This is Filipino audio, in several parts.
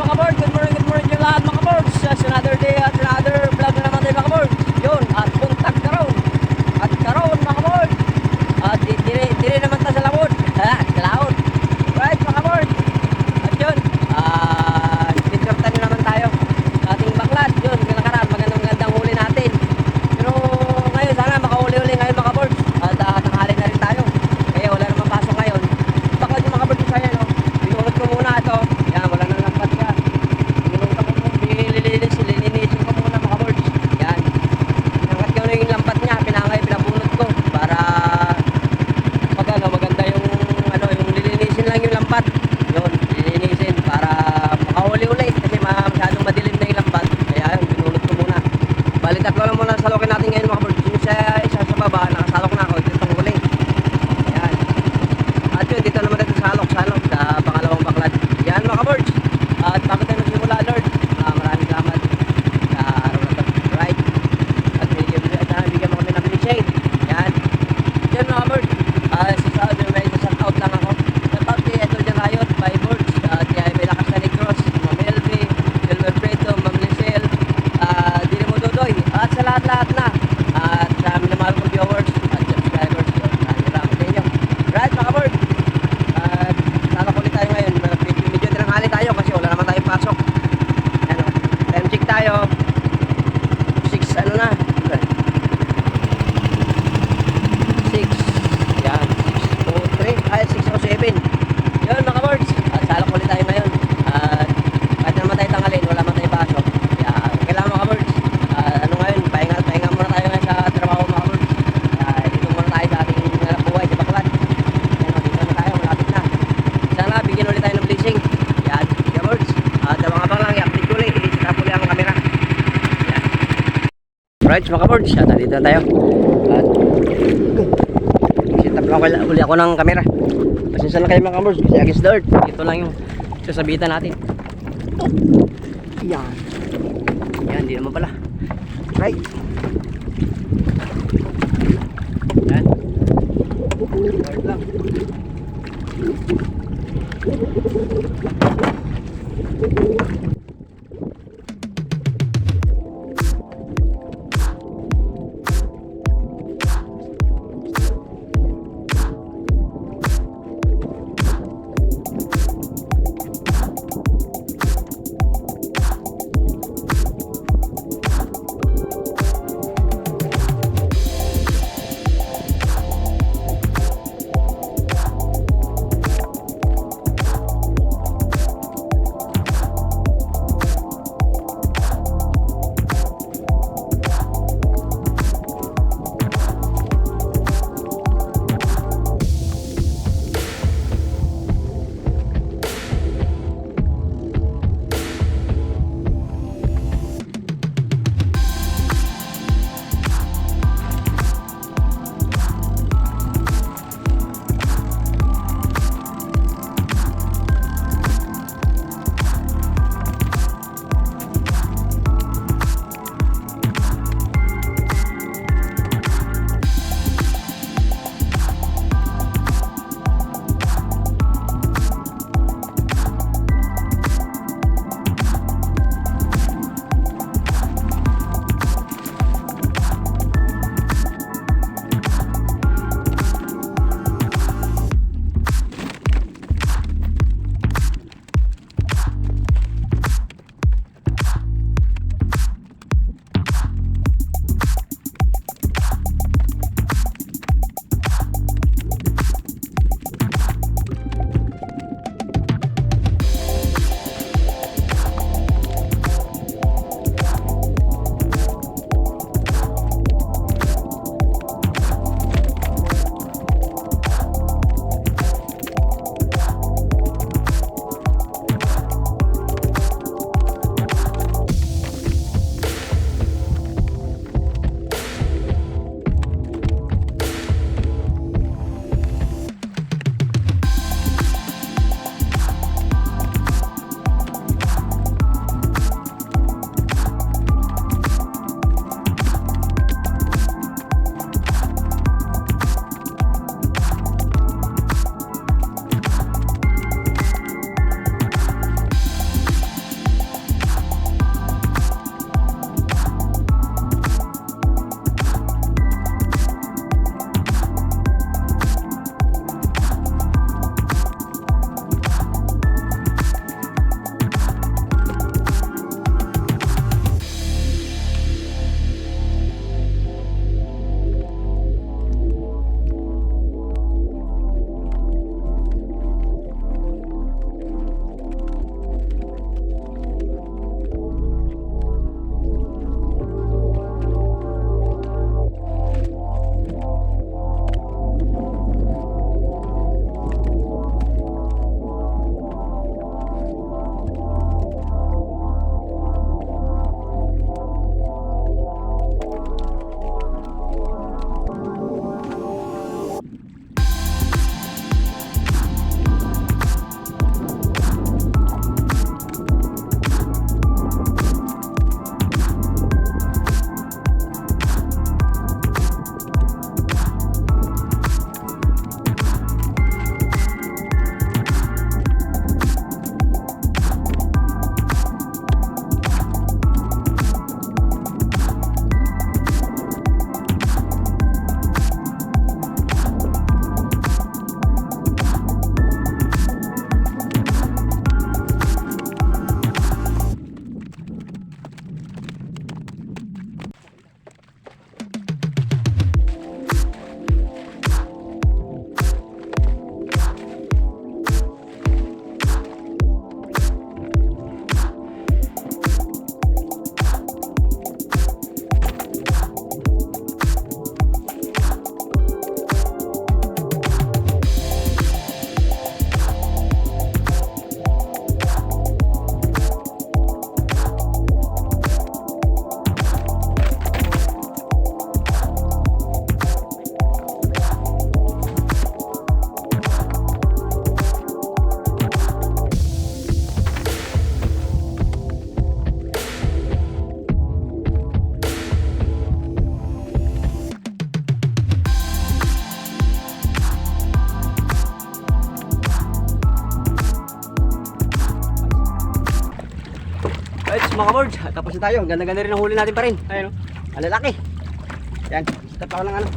mga kabord, good morning yung lahat mga kabord. Just another day at another vlog na naman tayo mga kabord. Yun, at buntag karon. At karon mga kabord. At dire naman tayo sa lawod. Ha, sa lawod. Right mga kabord. At yun, pinturtan nyo naman tayo sa ating baklat. Yun, nakaraan, magandang huli natin. Pero ngayon, sana makahuli-huli ngayon mga kabord. At tanghali na rin tayo. Kaya wala naman pasok ngayon. Bakit yung mga kabord yung saya, no? Pinulot ko muna ito. Yan, wala nang lampat yan. Pinulot ko muna, lilinisin ko muna mga kabord. Yan. Pinangat ko na yung lampat niya. Pinabunot ko para maganda yung yung lilinisin lang yung lampat. Yun, lilinisin para makahuli-huli. Kasi masyadong madilim na yung lampat. Kaya yun, pinulot ko muna. Bali, tatlo lang muna salokin natin ngayon mga kabord. Yung isa sa baba, nakasalok na ako. Ito itong huli. Yan. At yun, dito naman natin salok sa pangalawang baklat. Yan mga kabord. At bago tayo magsimula, Lord, maraming salamat sa araw na ito. Right? At bigyan mo kami ng blessing. Yan. Yan mga kabord. May shout out lang ako. Shout out kay Edward Rayot, Byboards, kay may lakas na Negros, Ma'am Elvi, Silver Preto, Ma'am Lisel, Dino Mododoy, at sa lahat-lahat na. At sa minamahal kong viewers at subscribers. Maraming salamat sa inyo. Right mga kabord. Sana ulit tayo ngayon. Medyo tinanghali tayo kasi wala naman tayong pasok. Time check tayo. 6 ano na. 6. Yan. 6:03. Ay 6:07. Yun mga kabords. At salak ulit tayo ngayon. At kahit naman tayo tanghalin, wala naman tayong pasok. Kaya kailangan mga kabords. Ngayon, pahinga muna tayo ngayon sa trabaho mga kabords. Dito muna tayo sa ating buhay sa baklat. Dito na tayo, malapit na. Sana bigyan ulit tayo ng blessing. Yan, kabords. At mga abang lang, i-update ko ulit. I-set up ulit ang camera. Yan. Right mga kabords. At dito na tayo. At set up lang uli ako ng camera. Pasensya na kayo mga kabords. Kasi against the earth. Ito lang yung sasabitan natin. Yan. Yan, di naman pala. Right. Yan. Right lang. Right, mga kabords, tapos na tayo. Ganda-ganda rin ang huli natin pa rin. Ayun, ang lalaki. Yan, step ako ng ano.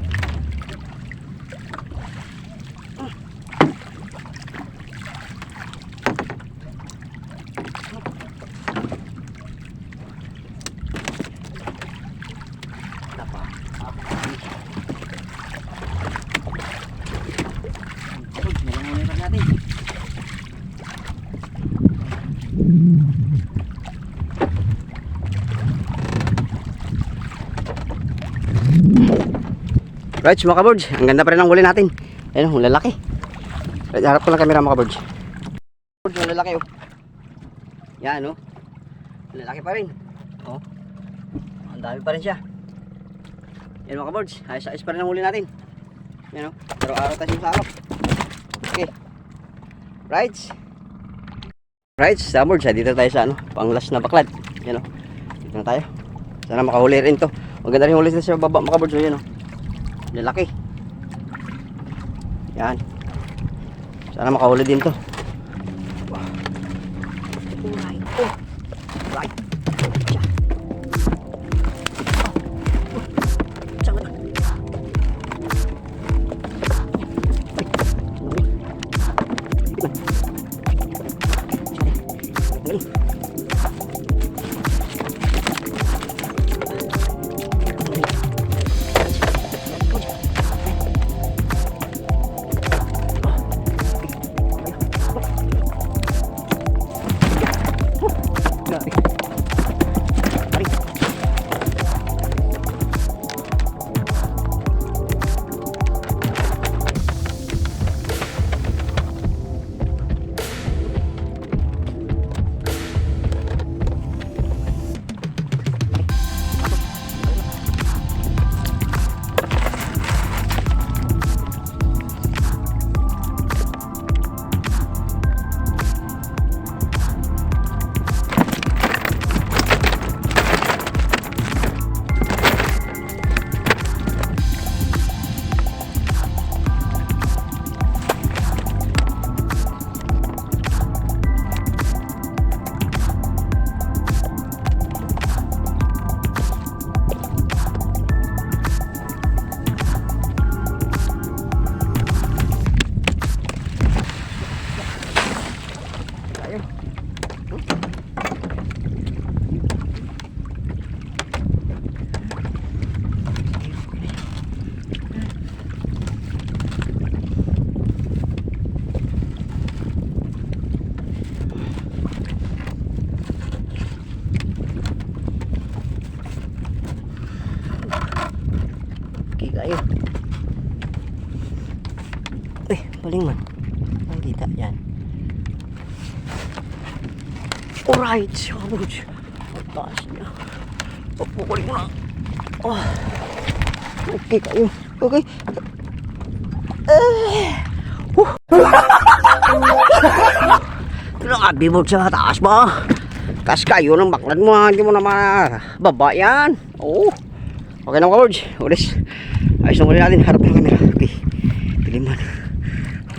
Right, mga kabords, ang ganda pa rin ang huli natin. Ayun, ang lalaki. Right, harap ko lang camera mga kabords. Ang lalaki oh. Yan oh. Ang lalaki pa rin. Oh. Ang dami pa rin siya. Yan mga kabords, ayos pa rin ang huli natin. Yan oh. Araw-araw tayo sa harap. Okay. Right. Right, sa kabords, dito tayo sa ano, pang last na baklad. Yan oh. Dito na tayo. Sana makahuli rin to. Maganda rin huli sa baba mga kabords. Yan oh. Lalaki. Yan. Sana makahuli din to. Alright. Oh. Right. Siya. Oh. Siya nga. Kayo. Paling man. Nakita yan. Alright, kabords. Ang taas niya. Papukulit mo na. Oh. Okay kayo. Okay. Ito lang abibot sa taas ba? Taas kayo ng baklad mo. Hindi mo naman baba yan. Oh. Okay na kabords. Ulis. Ayos na muli natin, harap ng camera. Okay, diliman.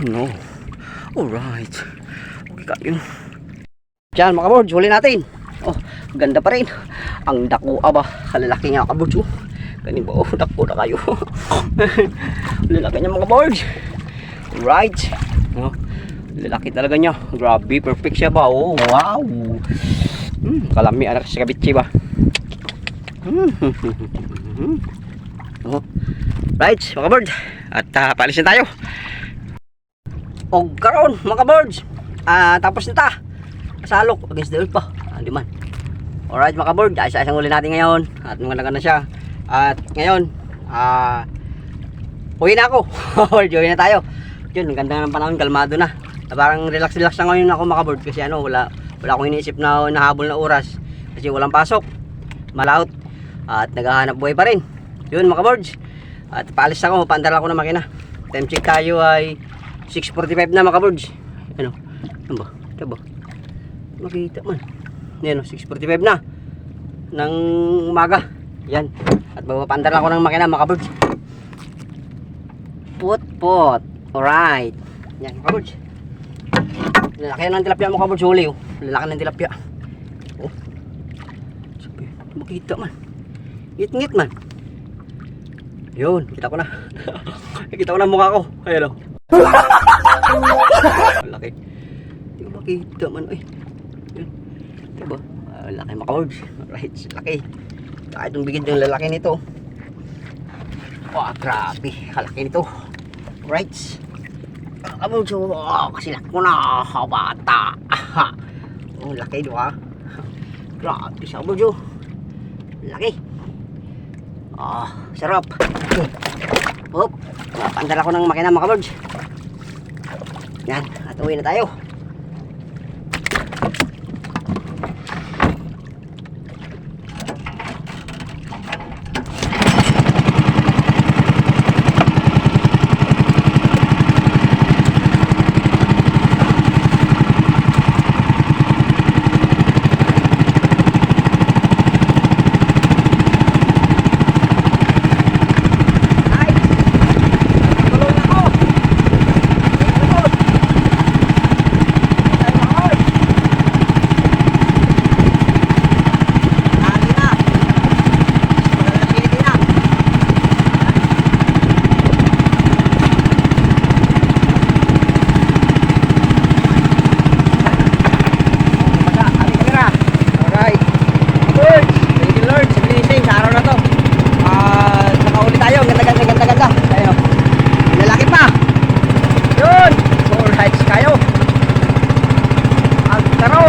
Oh no. Alright. Okay kayo. Diyan mga kabords, huli natin. Oh, ganda pa rin. Ang dakua ba? Kalalaki nga kabords. Oh. Galing ba? Oh, dako na kayo. Lalaki niya mga kabords. Right. Oh, lalaki talaga niya. Grabe, perfect siya ba? Oh, wow. Kalami anak si kabitsi ba? Oh. Right, mga kabord. At paalisin tayo. O karon mga kabord. Tapos na ta. Salok against the earth pa. Hindi man. Alright mga kabord. Isa-isang uli natin ngayon. At maganda na siya. At ngayon, uwi na ako. Uwi na tayo. Yun, ang ganda ng panahon. Kalmado na. Parang relax-relax na ngayon ako mga kabord. Kasi ano, wala akong iniisip na nahabol na oras. Kasi walang pasok. Malaot. At naghahanap buhay pa rin. Yun mga kabords. At paalis ako, paandar ako ng makina. Time check tayo ay 6:45 na mga kabords. Ano? Ano ba? Ito ba? Makita man. Yan o, 6:45 na ng umaga. Yan. At paandar ako ng makina mga kabords. Pot. Alright. Yan mga kabords. Lalaki ng tilapia mga kabords. Huli oh. Lalaki ng tilapia. Oh. Makita man. Ngit-ngit man. Yun, kita ko na. Kita ko na mukha ko. Ayan o. Laki. Hindi ko makita man. Ay. Yun. Diba? Laki mga kabards. Alright, laki. Kahit yung bigid yung lalaki nito. Wow, grabe. Kalaki nito. Alright. Kabards. Kasi laki ko na. Bata. Oh, laki do ha. Grabe siya kabards. Laki. Sarap. Hop. Napandala ko ng makina mga kabards. Yan, at uwi na tayo.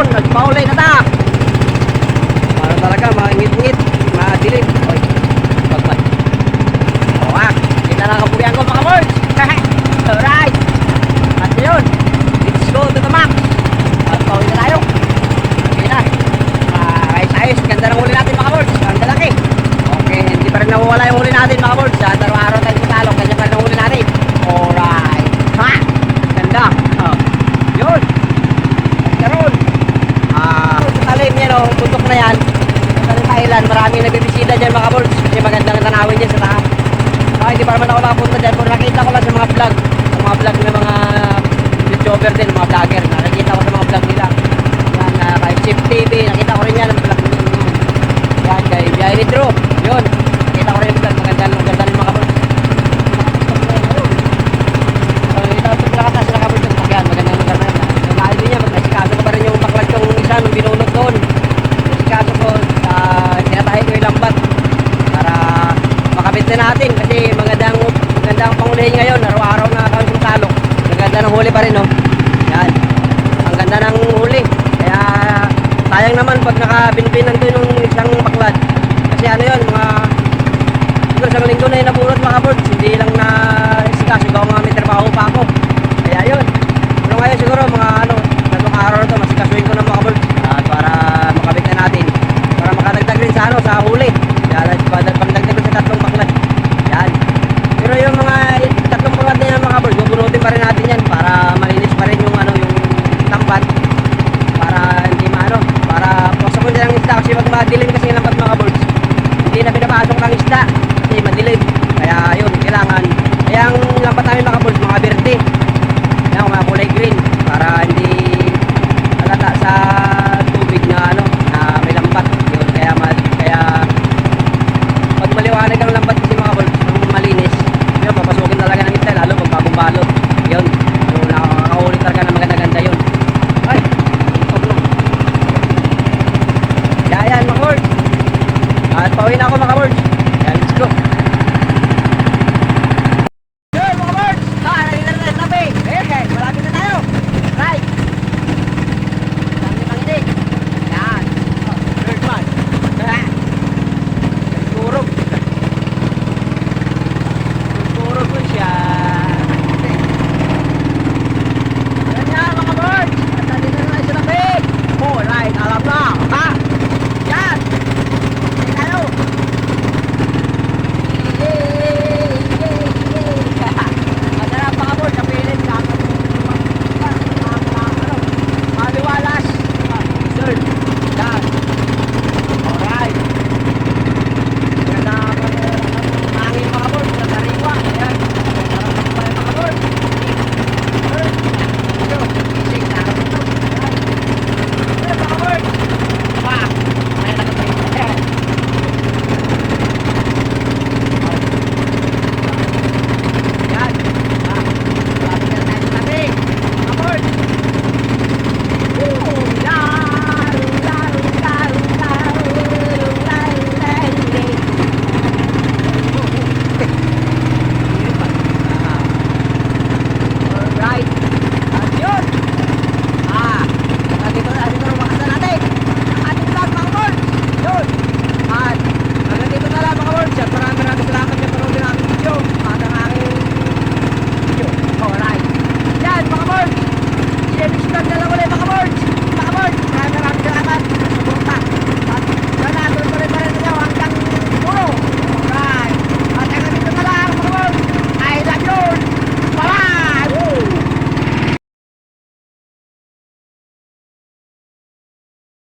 Nagpaulay na ta. Para talaga maingit-ngit, madilim. Oy. Pagpat. Wak, kita na kapurihan ko mga boys. Alright. At yun. Let's go to the max. Nagpaulay na tayo. Okay na. Ayos-ayos. Ganda ng huli natin mga boys. Ang lalaki. Okay, hindi pa rin nawawala yung huli natin mga boys. Araw-araw tayo sa talong. Kanya pa rin ang huli natin. Alright. Ha! Ganda. Yun. Karoon. Talim yan o, bundok na yan. Sa Thailand, maraming nagbibisita dyan mga boys. Kasi magandang tanawin dyan sa taas. Hindi pa naman ako nakapunta dyan. Pero nakita ko lang sa mga vlog. Sa mga vlog ng mga YouTuber din, mga vlogger. Nakikita ko sa mga vlog nila. Yan, kay Chip TV. Nakita ko rin yan ang vlog nila. Yan, kay Biyahe ni Drew. Yun. Nakita ko rin yung vlog. Maganda rin mga boys. Nakita ko sa lakas sila ka boys. Yan, magandang lugar na yan. Mahal din niya. Magkasikaso ko pa rin yung baklag yung isa nung binunod doon. Magkasikaso ko, tinatahi ko yung lambat para makabit na natin kasi magandang pangulihin ngayon. Araw-araw na kami sumasalok. Maganda ng huli pa rin, no? Yan. Ang ganda ng huli. Kaya sayang naman pag nakabinbinan doon yung isang baklad. Kasi ano yun, mga siguro isang linggo na yung nabunot mga birds. Hindi